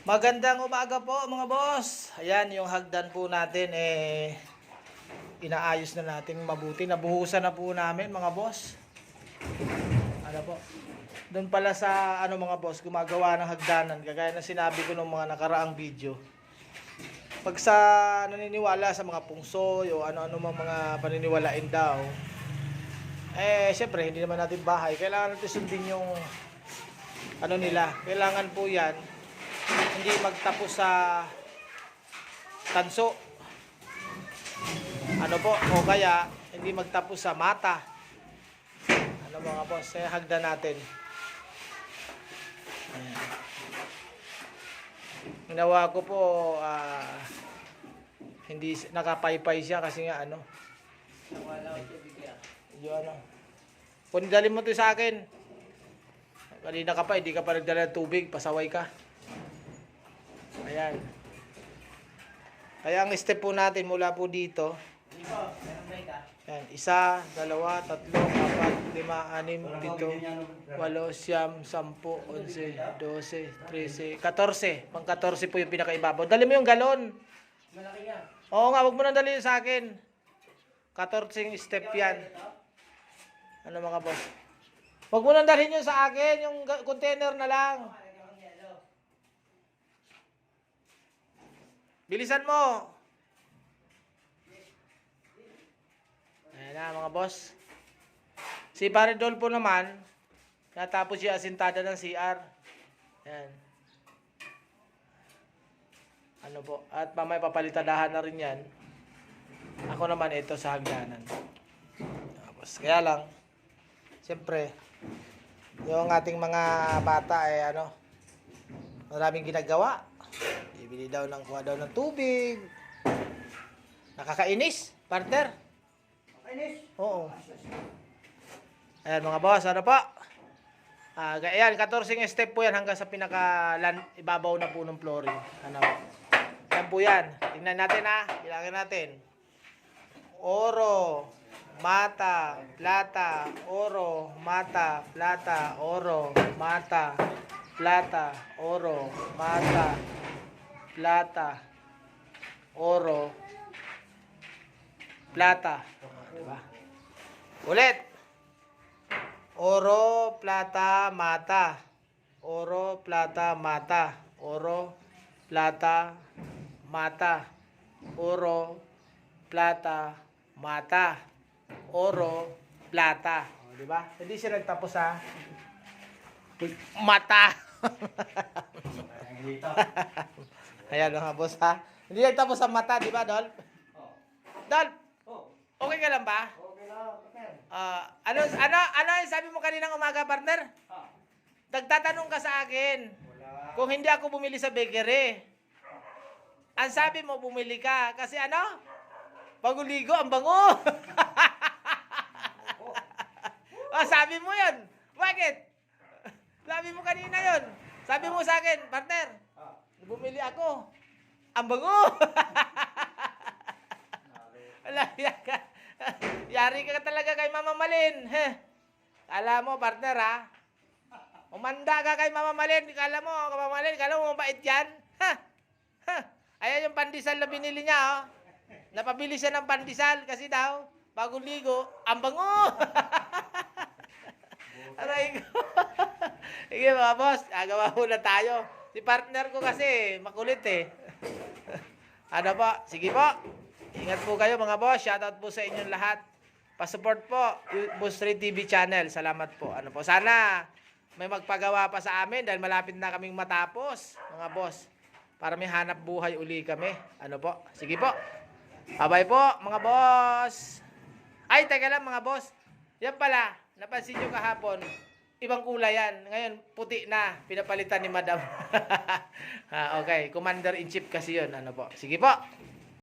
Magandang umaga po mga boss. Ayan yung hagdan po natin inaayos na natin mabuti. Nabuhusan na po namin mga boss. Ano po? Doon pala sa mga boss gumagawa ng hagdanan kagaya na sinabi ko nung mga nakaraang video. Pag sa naniniwala sa mga pungsoy o ano-ano mga paniniwalain daw, syempre hindi naman natin bahay. Kailangan natin sundin yung nila. Kailangan po yan hindi magtapos sa tanso. O kaya hindi magtapos sa mata. Mga boss, hagdan natin. Ayan. Ginawa ko po hindi nakapaypay siya kasi nga Kung dali mo to sa akin. Kanina ka pa, hindi ka pa nagdala ng tubig, pasaway ka. Ayan. Kaya ang step po natin mula po dito. Ayan, 1, 2, 3, 4, 5, 6, 7, 8, 9, 10, 11, 12, 13, 14. Pang 14 po yung pinakaibabaw. Dali mo yung galon. Malaki yan. Oo nga, wag mo nang dali sa akin. 14 step yan. Mga boss? Wag mo nang dalhin yun sa akin. Yung container na lang. Bilisan mo. Ayan na mga boss. Si Pare Dolpo naman, natapos yung asintada ng CR. Ayan. At mamaya papalitadahan na rin yan. Ako naman ito sa hagdanan. Tapos, kaya lang, siyempre, yung ating mga bata maraming ginagawa. Bibili daw kuha daw ng tubig. Nakakainis, partner. Nakakainis? Oo. Ayan mga boss, ayan, 14 step po yan hanggang sa ibabaw na po ng flooring. Ayan po yan. Tingnan natin bilangin natin. Oro, mata, plata, oro, mata, plata, oro, mata, plata, oro, mata, plata, oro, plata. Diba? Ulit. Oro, plata, mata. Oro, plata, mata. Oro, plata, mata. Oro, plata, mata. Oro, plata. Diba? Hindi siya nagtapos sa mata. Ayan mga boss Hindi nagtapos sa mata, di ba, Dolp? Dolp, okay ka lang ba? Okay lang, partner. Ano yung sabi mo kaninang umaga, partner? Nagtatanong ka sa akin. Kung hindi ako bumili sa bakery. Ang sabi mo, bumili ka. Kasi bago ligo, ang bango. Sabi mo yun. Bakit? Sabi mo kanina yun. Sabi mo sa akin, partner, bumili ako. Ang bango. Yari ka talaga kay Mama Malin. Kala mo, partner, umanda ka kay Mama Malin. Kala mo, mabait yan. Ayan yung pandesal na binili niya. Napabili siya ng pandesal kasi daw, bagong ligo, ang bango. Aray ko. Sige mga boss, agawa muna tayo. Si partner ko kasi, makulit Sige po. Ingat po kayo mga boss. Shoutout po sa inyong lahat. Pa-support po, Boss Ray TV channel. Salamat po. Sana may magpagawa pa sa amin dahil malapit na kaming matapos, mga boss. Para may hanap buhay uli kami. Sige po. Bye-bye po, mga boss. Ay, teka lang mga boss. Yan pala, napansin nyo kahapon, ibang kulay yan. Ngayon, puti na. Pinapalitan ni Madam. Okay, Commander-in-Chief kasi yun. Sige po.